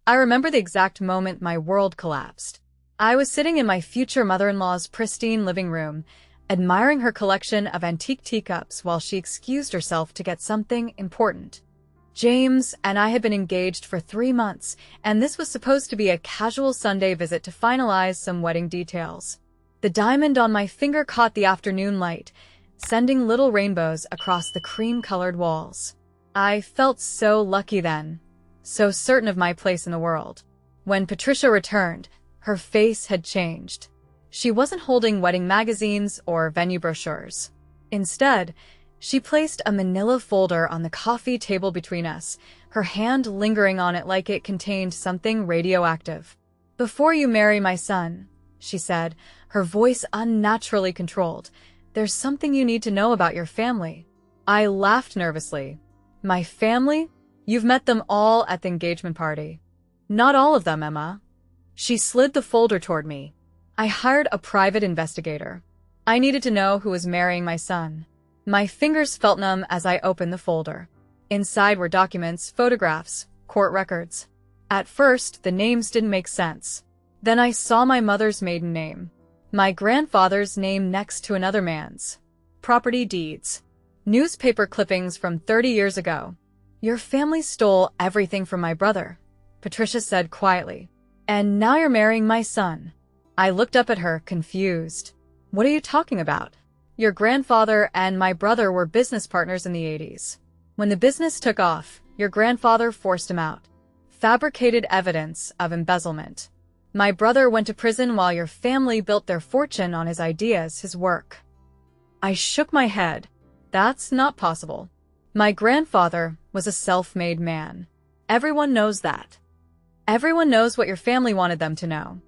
I remember the exact moment my world collapsed. I was sitting in my future mother-in-law's pristine living room, admiring her collection of antique teacups while she excused herself to get something important. James and I had been engaged for 3 months, and this was supposed to be a casual Sunday visit to finalize some wedding details. The diamond on my finger caught the afternoon light, sending little rainbows across the cream-colored walls. I felt so lucky then, so certain of my place in the world. When Patricia returned, her face had changed. She wasn't holding wedding magazines or venue brochures. Instead, she placed a manila folder on the coffee table between us, her hand lingering on it like it contained something radioactive. "Before you marry my son," she said, her voice unnaturally controlled, "there's something you need to know about your family." I laughed nervously. "My family? You've met them all at the engagement party." "Not all of them, Emma." She slid the folder toward me. "I hired a private investigator. I needed to know who was marrying my son." My fingers felt numb as I opened the folder. Inside were documents, photographs, court records. At first, the names didn't make sense. Then I saw my mother's maiden name, my grandfather's name next to another man's, property deeds, newspaper clippings from 30 years ago. "Your family stole everything from my brother," Patricia said quietly. "And now you're marrying my son." I looked up at her, confused. "What are you talking about?" "Your grandfather and my brother were business partners in the 80s. When the business took off, your grandfather forced him out. Fabricated evidence of embezzlement. My brother went to prison while your family built their fortune on his ideas, his work." I shook my head. "That's not possible. My grandfather was a self-made man. Everyone knows that. Everyone knows what your family wanted them to know."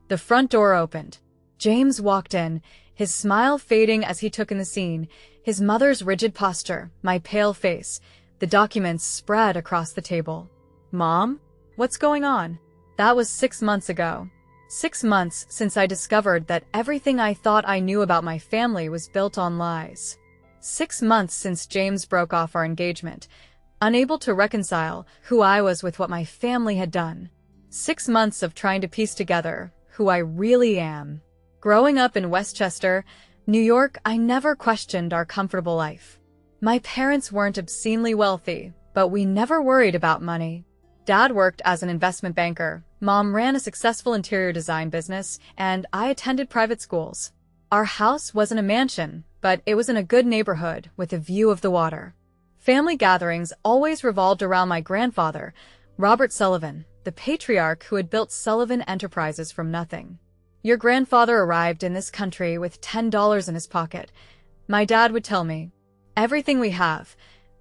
The front door opened. James walked in, his smile fading as he took in the scene, his mother's rigid posture, my pale face, the documents spread across the table. "Mom? What's going on?" That was 6 months ago. 6 months since I discovered that everything I thought I knew about my family was built on lies. 6 months since James broke off our engagement, unable to reconcile who I was with what my family had done. 6 months of trying to piece together who I really am. Growing up in Westchester, New York, I never questioned our comfortable life. My parents weren't obscenely wealthy, but we never worried about money. Dad worked as an investment banker, Mom ran a successful interior design business, and I attended private schools. Our house wasn't a mansion, but it was in a good neighborhood with a view of the water. Family gatherings always revolved around my grandfather, Robert Sullivan, the patriarch who had built Sullivan Enterprises from nothing. "Your grandfather arrived in this country with $10 in his pocket," my dad would tell me. "Everything we have,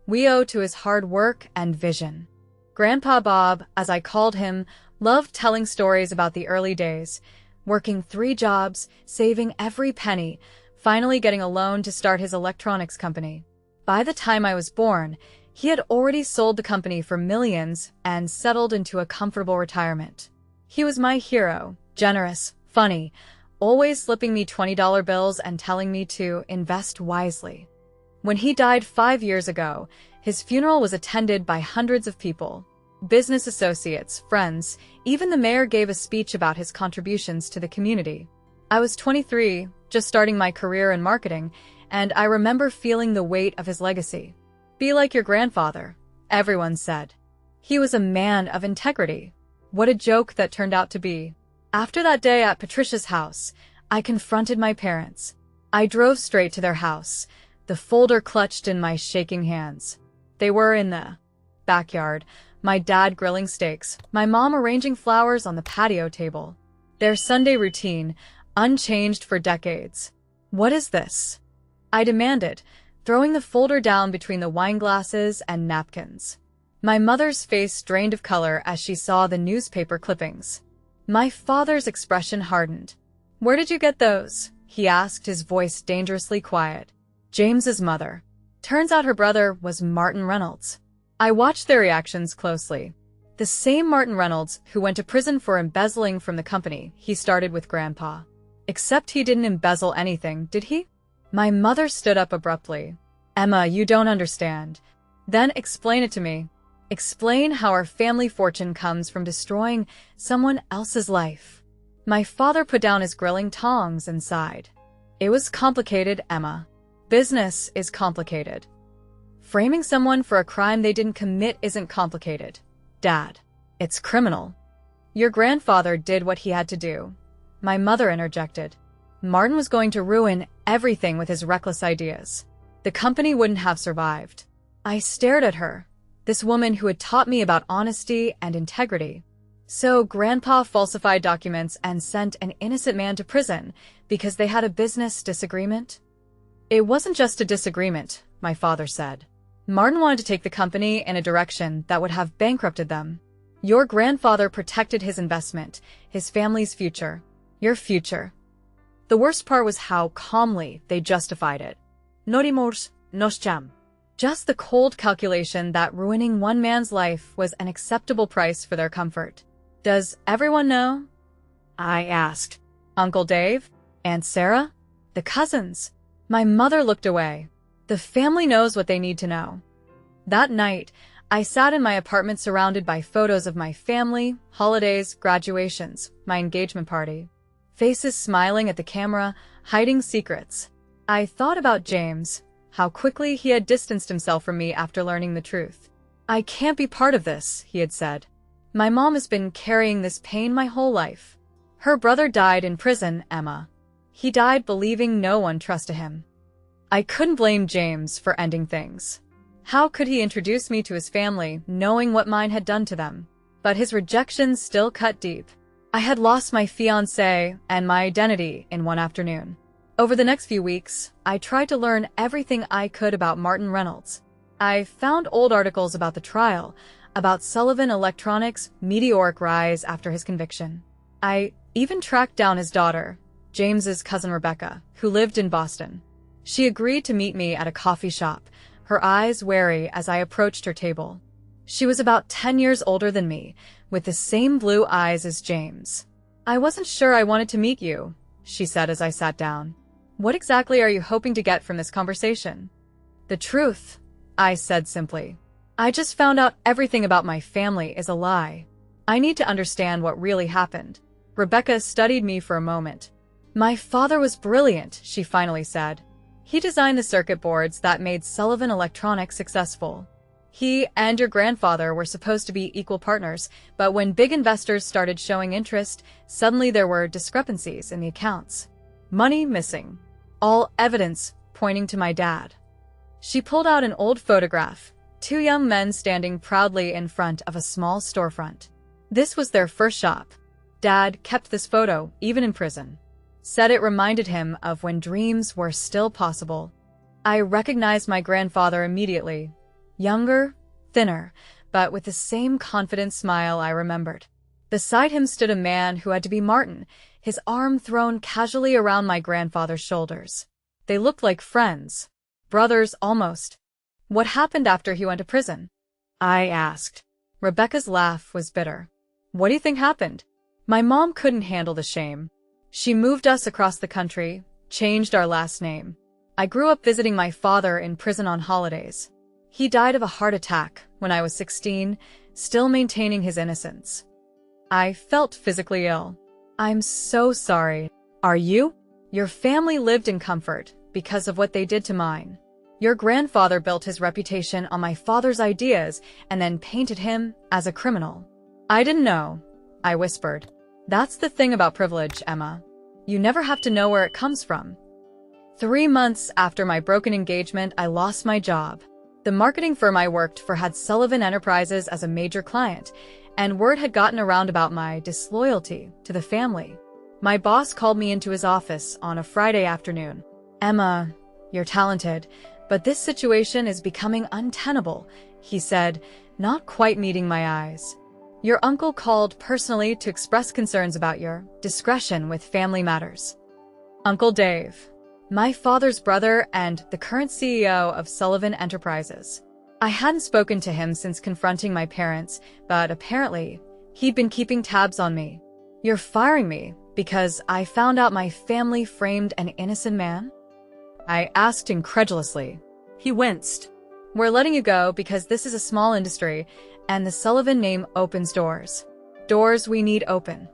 we owe to his hard work and vision." Grandpa Bob, as I called him, loved telling stories about the early days, working 3 jobs, saving every penny, finally getting a loan to start his electronics company. By the time I was born, he had already sold the company for millions and settled into a comfortable retirement. He was my hero, generous, funny, always slipping me $20 bills and telling me to invest wisely. When he died 5 years ago, his funeral was attended by hundreds of people. Business associates, friends, even the mayor gave a speech about his contributions to the community. I was 23, just starting my career in marketing, and I remember feeling the weight of his legacy. "Be like your grandfather," everyone said. He was a man of integrity. What a joke that turned out to be. After that day at Patricia's house, I confronted my parents. I drove straight to their house, the folder clutched in my shaking hands. They were in the backyard, my dad grilling steaks, my mom arranging flowers on the patio table. Their Sunday routine, unchanged for decades. "What is this?" I demanded, throwing the folder down between the wine glasses and napkins. My mother's face drained of color as she saw the newspaper clippings. My father's expression hardened. "Where did you get those?" he asked, his voice dangerously quiet. James's mother. Turns out her brother was Martin Reynolds. I watched their reactions closely. The same Martin Reynolds who went to prison for embezzling from the company he started with Grandpa. Except he didn't embezzle anything, did he? My mother stood up abruptly. "Emma, you don't understand." "Then explain it to me." Explain how our family fortune comes from destroying someone else's life. My father put down his grilling tongs and sighed. It was complicated, Emma. Business is complicated. Framing someone for a crime they didn't commit isn't complicated, Dad. It's criminal. Your grandfather did what he had to do. My mother interjected. Martin was going to ruin everything with his reckless ideas. The company wouldn't have survived. I stared at her, this woman who had taught me about honesty and integrity. So Grandpa falsified documents and sent an innocent man to prison because they had a business disagreement? It wasn't just a disagreement, my father said. Martin wanted to take the company in a direction that would have bankrupted them. Your grandfather protected his investment, his family's future, your future. The worst part was how calmly they justified it. Norimos, nos cham. Just the cold calculation that ruining one man's life was an acceptable price for their comfort. Does everyone know? I asked. Uncle Dave? Aunt Sarah? The cousins? My mother looked away. The family knows what they need to know. That night, I sat in my apartment surrounded by photos of my family, holidays, graduations, my engagement party. Faces smiling at the camera, hiding secrets. I thought about James, how quickly he had distanced himself from me after learning the truth. I can't be part of this, he had said. My mom has been carrying this pain my whole life. Her brother died in prison, Emma. He died believing no one trusted him. I couldn't blame James for ending things. How could he introduce me to his family, knowing what mine had done to them? But his rejection still cut deep. I had lost my fiancé and my identity in one afternoon. Over the next few weeks, I tried to learn everything I could about Martin Reynolds. I found old articles about the trial, about Sullivan Electronics' meteoric rise after his conviction. I even tracked down his daughter, James's cousin Rebecca, who lived in Boston. She agreed to meet me at a coffee shop, her eyes wary as I approached her table. She was about 10 years older than me, with the same blue eyes as James. I wasn't sure I wanted to meet you, she said as I sat down. What exactly are you hoping to get from this conversation? The truth, I said simply. I just found out everything about my family is a lie. I need to understand what really happened. Rebecca studied me for a moment. My father was brilliant, she finally said. He designed the circuit boards that made Sullivan Electronics successful. He and your grandfather were supposed to be equal partners, but when big investors started showing interest, suddenly there were discrepancies in the accounts. Money missing. All evidence pointing to my dad. She pulled out an old photograph. Two young men standing proudly in front of a small storefront. This was their first shop. Dad kept this photo, even in prison. Said it reminded him of when dreams were still possible. I recognized my grandfather immediately. Younger, thinner, but with the same confident smile I remembered. Beside him stood a man who had to be Martin, his arm thrown casually around my grandfather's shoulders. They looked like friends. Brothers, almost. What happened after he went to prison? I asked. Rebecca's laugh was bitter. What do you think happened? My mom couldn't handle the shame. She moved us across the country, changed our last name. I grew up visiting my father in prison on holidays. He died of a heart attack when I was 16, still maintaining his innocence. I felt physically ill. I'm so sorry. Are you? Your family lived in comfort because of what they did to mine. Your grandfather built his reputation on my father's ideas and then painted him as a criminal. I didn't know, I whispered. That's the thing about privilege, Emma. You never have to know where it comes from. 3 months after my broken engagement, I lost my job. The marketing firm I worked for had Sullivan Enterprises as a major client, and word had gotten around about my disloyalty to the family. My boss called me into his office on a Friday afternoon. Emma, you're talented, but this situation is becoming untenable, he said, not quite meeting my eyes. Your uncle called personally to express concerns about your discretion with family matters. Uncle Dave, my father's brother and the current CEO of Sullivan Enterprises. I hadn't spoken to him since confronting my parents, but apparently, he'd been keeping tabs on me. You're firing me because I found out my family framed an innocent man? I asked incredulously. He winced. We're letting you go because this is a small industry, and the Sullivan name opens doors. Doors we need open.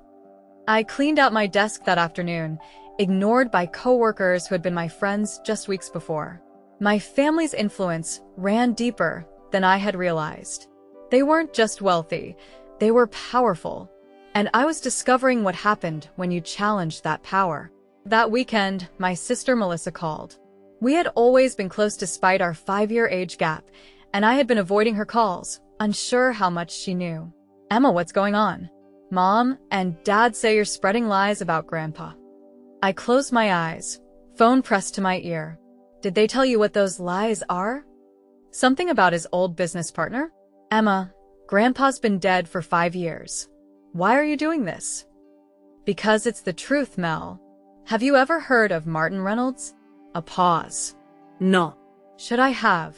I cleaned out my desk that afternoon, ignored by coworkers who had been my friends just weeks before. My family's influence ran deeper than I had realized. They weren't just wealthy, they were powerful. And I was discovering what happened when you challenged that power. That weekend, my sister Melissa called. We had always been close despite our 5-year age gap, and I had been avoiding her calls, unsure how much she knew. Emma, what's going on? Mom and Dad say you're spreading lies about Grandpa. I closed my eyes, phone pressed to my ear. Did they tell you what those lies are? Something about his old business partner? Emma, Grandpa's been dead for 5 years. Why are you doing this? Because it's the truth, Mel. Have you ever heard of Martin Reynolds? A pause. No. Should I have?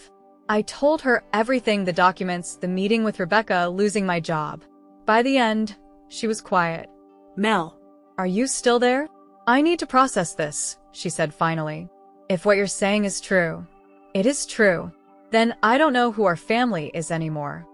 I told her everything, the documents, the meeting with Rebecca, losing my job. By the end, she was quiet. Mel. Are you still there? I need to process this, she said finally. If what you're saying is true, it is true, then I don't know who our family is anymore.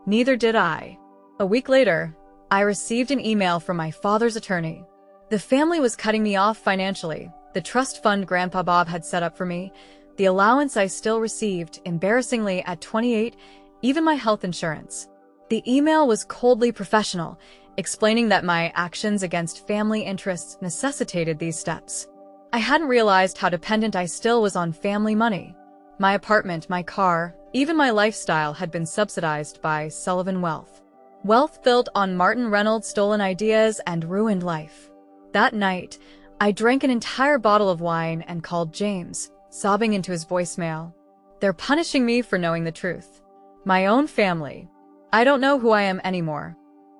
Neither did I. A week later, I received an email from my father's attorney. The family was cutting me off financially, the trust fund Grandpa Bob had set up for me, the allowance I still received, embarrassingly at 28, even my health insurance. The email was coldly professional, explaining that my actions against family interests necessitated these steps. I hadn't realized how dependent I still was on family money. My apartment, my car, even my lifestyle had been subsidized by Sullivan wealth. Wealth built on Martin Reynolds' stolen ideas and ruined life. That night, I drank an entire bottle of wine and called James, sobbing into his voicemail. They're punishing me for knowing the truth. My own family. I don't know who I am anymore.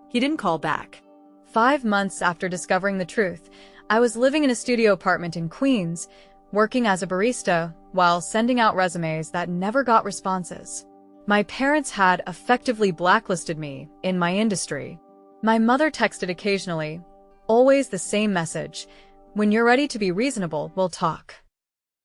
He didn't call back. 5 months after discovering the truth, I was living in a studio apartment in Queens, working as a barista while sending out resumes that never got responses. My parents had effectively blacklisted me in my industry. My mother texted occasionally, always the same message. When you're ready to be reasonable, we'll talk.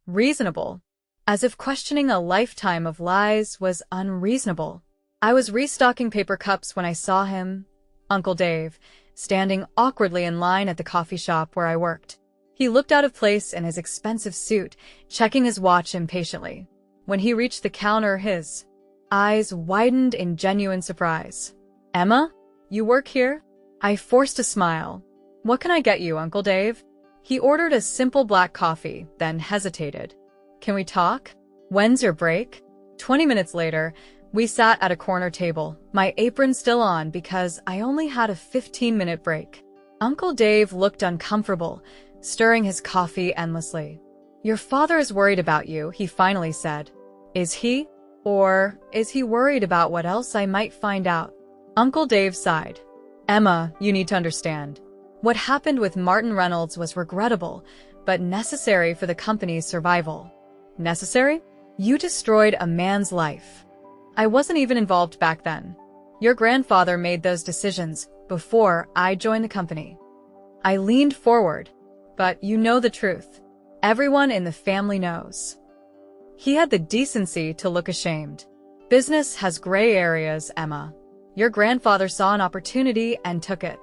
Reasonable. As if questioning a lifetime of lies was unreasonable. I was restocking paper cups when I saw him, Uncle Dave, standing awkwardly in line at the coffee shop where I worked. He looked out of place in his expensive suit, checking his watch impatiently. When he reached the counter, his eyes widened in genuine surprise. Emma, you work here? I forced a smile. What can I get you, Uncle Dave? He ordered a simple black coffee, then hesitated. Can we talk? When's your break? 20 minutes later, we sat at a corner table, my apron still on because I only had a 15-minute break. Uncle Dave looked uncomfortable, stirring his coffee endlessly. Your father is worried about you, he finally said. Is he? Or is he worried about what else I might find out? Uncle Dave sighed. Emma, you need to understand. What happened with Martin Reynolds was regrettable, but necessary for the company's survival. Necessary? You destroyed a man's life. I wasn't even involved back then. Your grandfather made those decisions before I joined the company. I leaned forward. But you know the truth. Everyone in the family knows. He had the decency to look ashamed. Business has gray areas, Emma. Your grandfather saw an opportunity and took it.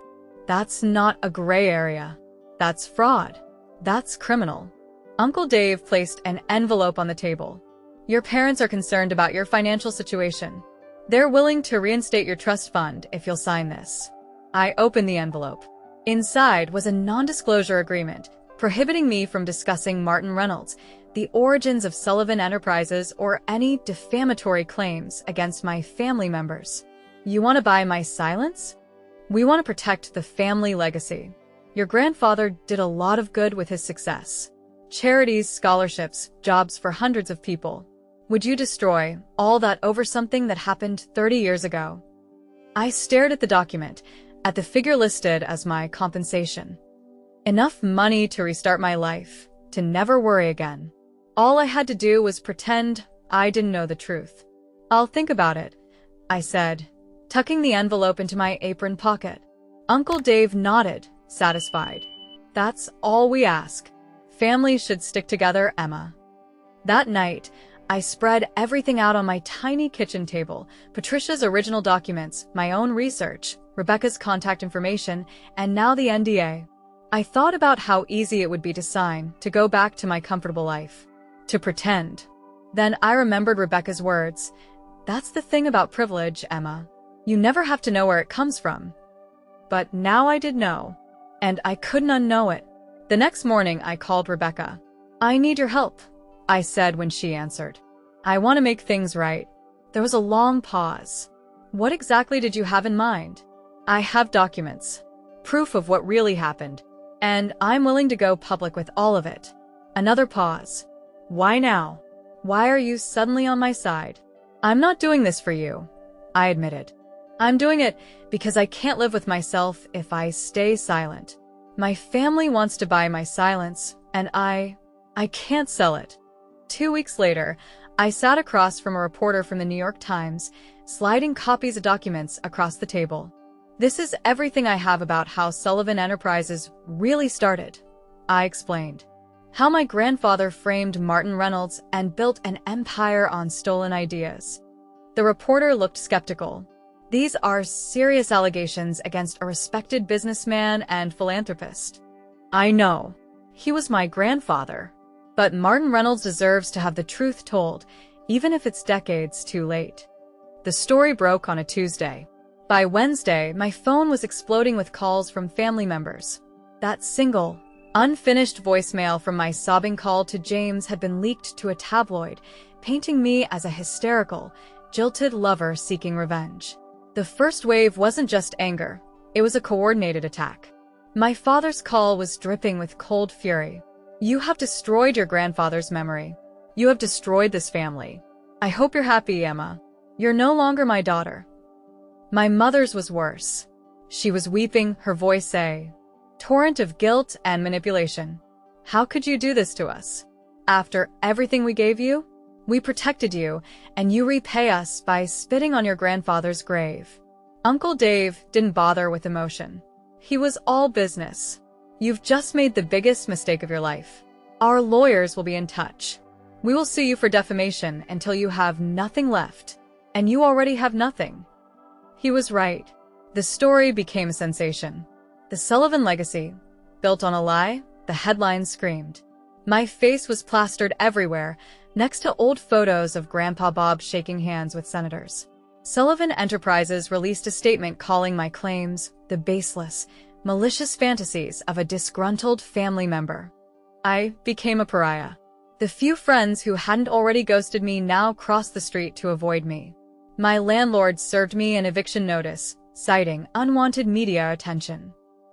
That's not a gray area. That's fraud. That's criminal. Uncle Dave placed an envelope on the table. Your parents are concerned about your financial situation. They're willing to reinstate your trust fund if you'll sign this. I opened the envelope. Inside was a non-disclosure agreement prohibiting me from discussing Martin Reynolds, the origins of Sullivan Enterprises, or any defamatory claims against my family members. You want to buy my silence? We want to protect the family legacy. Your grandfather did a lot of good with his success. Charities, scholarships, jobs for hundreds of people. Would you destroy all that over something that happened 30 years ago? I stared at the document, at the figure listed as my compensation. Enough money to restart my life, to never worry again. All I had to do was pretend I didn't know the truth. I'll think about it, I said, tucking the envelope into my apron pocket. Uncle Dave nodded, satisfied. That's all we ask. Families should stick together, Emma. That night, I spread everything out on my tiny kitchen table: Patricia's original documents, my own research, Rebecca's contact information, and now the NDA. I thought about how easy it would be to sign, to go back to my comfortable life, to pretend. Then I remembered Rebecca's words. That's the thing about privilege, Emma. You never have to know where it comes from. But now I did know, and I couldn't unknow it. The next morning I called Rebecca. I need your help, I said when she answered. I want to make things right. There was a long pause. What exactly did you have in mind? I have documents, proof of what really happened, and I'm willing to go public with all of it. Another pause. Why now? Why are you suddenly on my side? I'm not doing this for you, I admitted. I'm doing it because I can't live with myself if I stay silent. My family wants to buy my silence, and I can't sell it. 2 weeks later, I sat across from a reporter from the New York Times, sliding copies of documents across the table. This is everything I have about how Sullivan Enterprises really started, I explained. How my grandfather framed Martin Reynolds and built an empire on stolen ideas. The reporter looked skeptical. These are serious allegations against a respected businessman and philanthropist. I know. He was my grandfather. But Martin Reynolds deserves to have the truth told, even if it's decades too late. The story broke on a Tuesday. By Wednesday, my phone was exploding with calls from family members. That single, unfinished voicemail from my sobbing call to James had been leaked to a tabloid, painting me as a hysterical, jilted lover seeking revenge. The first wave wasn't just anger, it was a coordinated attack. My father's call was dripping with cold fury. You have destroyed your grandfather's memory. You have destroyed this family. I hope you're happy, Emma. You're no longer my daughter. My mother's was worse. She was weeping, her voice a torrent of guilt and manipulation. How could you do this to us? After everything we gave you? We protected you, and you repay us by spitting on your grandfather's grave. Uncle Dave didn't bother with emotion. He was all business. You've just made the biggest mistake of your life. Our lawyers will be in touch. We will sue you for defamation until you have nothing left. And you already have nothing. He was right. The story became a sensation. The Sullivan legacy, built on a lie, the headlines screamed. My face was plastered everywhere, next to old photos of Grandpa Bob shaking hands with senators. Sullivan Enterprises released a statement calling my claims the baseless, malicious fantasies of a disgruntled family member. I became a pariah. The few friends who hadn't already ghosted me now crossed the street to avoid me. My landlord served me an eviction notice, citing unwanted media attention.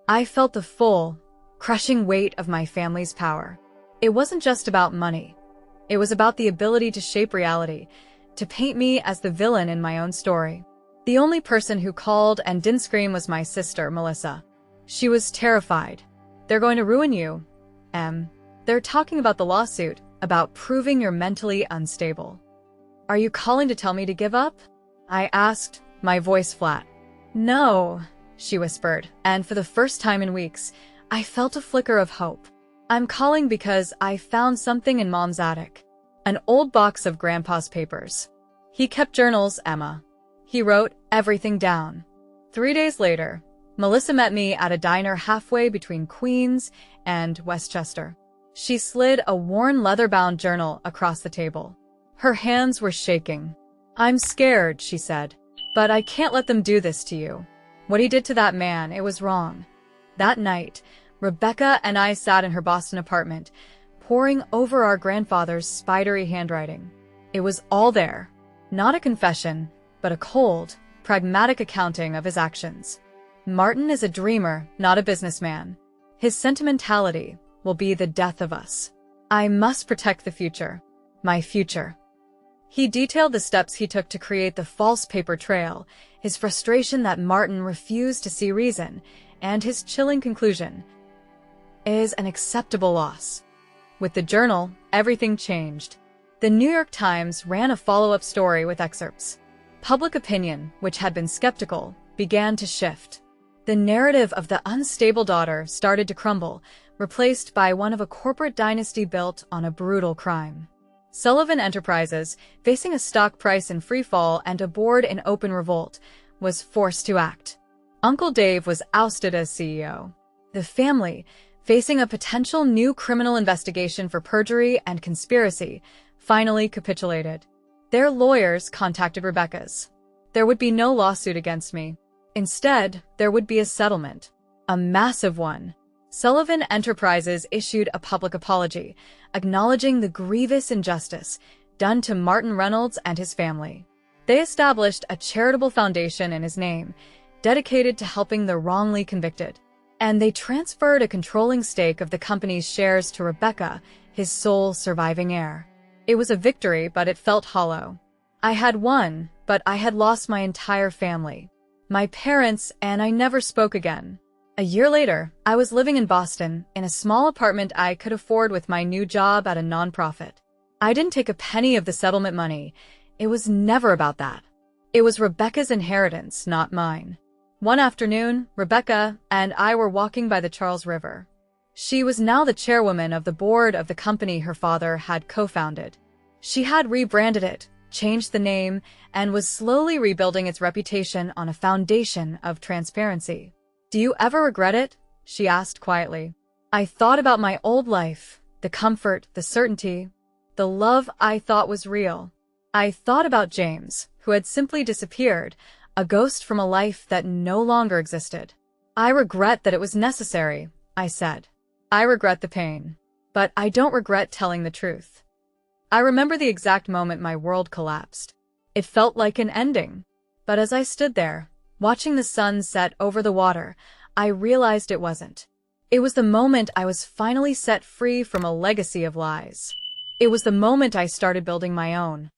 I felt the full, crushing weight of my family's power. It wasn't just about money. It was about the ability to shape reality, to paint me as the villain in my own story. The only person who called and didn't scream was my sister, Melissa. She was terrified. They're going to ruin you, Em. They're talking about the lawsuit, about proving you're mentally unstable. Are you calling to tell me to give up? I asked, my voice flat. No, she whispered, and for the first time in weeks, I felt a flicker of hope. I'm calling because I found something in Mom's attic. An old box of Grandpa's papers. He kept journals, Emma. He wrote everything down. 3 days later, Melissa met me at a diner halfway between Queens and Westchester. She slid a worn leather-bound journal across the table. Her hands were shaking. I'm scared, she said, but I can't let them do this to you. What he did to that man, it was wrong. That night, Rebecca and I sat in her Boston apartment, poring over our grandfather's spidery handwriting. It was all there. Not a confession, but a cold, pragmatic accounting of his actions. Martin is a dreamer, not a businessman. His sentimentality will be the death of us. I must protect the future. My future. He detailed the steps he took to create the false paper trail, his frustration that Martin refused to see reason, and his chilling conclusion is an acceptable loss. With the journal, everything changed. The New York Times ran a follow-up story with excerpts. Public opinion, which had been skeptical, began to shift. The narrative of the unstable daughter started to crumble, replaced by one of a corporate dynasty built on a brutal crime. Sullivan Enterprises, facing a stock price in freefall and a board in open revolt, was forced to act. Uncle Dave was ousted as CEO. The family, facing a potential new criminal investigation for perjury and conspiracy, finally capitulated. Their lawyers contacted Rebecca's. There would be no lawsuit against me. Instead, there would be a settlement. A massive one. Sullivan Enterprises issued a public apology, acknowledging the grievous injustice done to Martin Reynolds and his family. They established a charitable foundation in his name, dedicated to helping the wrongly convicted. And they transferred a controlling stake of the company's shares to Rebecca, his sole surviving heir. It was a victory, but it felt hollow. I had won, but I had lost my entire family. My parents, and I never spoke again. A year later, I was living in Boston, in a small apartment I could afford with my new job at a nonprofit. I didn't take a penny of the settlement money. It was never about that. It was Rebecca's inheritance, not mine. One afternoon, Rebecca and I were walking by the Charles River. She was now the chairwoman of the board of the company her father had co-founded. She had rebranded it, changed the name, and was slowly rebuilding its reputation on a foundation of transparency. "Do you ever regret it?" she asked quietly. I thought about my old life, the comfort, the certainty, the love I thought was real. I thought about James, who had simply disappeared, a ghost from a life that no longer existed. "I regret that it was necessary," I said. "I regret the pain. But I don't regret telling the truth." I remember the exact moment my world collapsed. It felt like an ending. But as I stood there, watching the sun set over the water, I realized it wasn't. It was the moment I was finally set free from a legacy of lies. It was the moment I started building my own.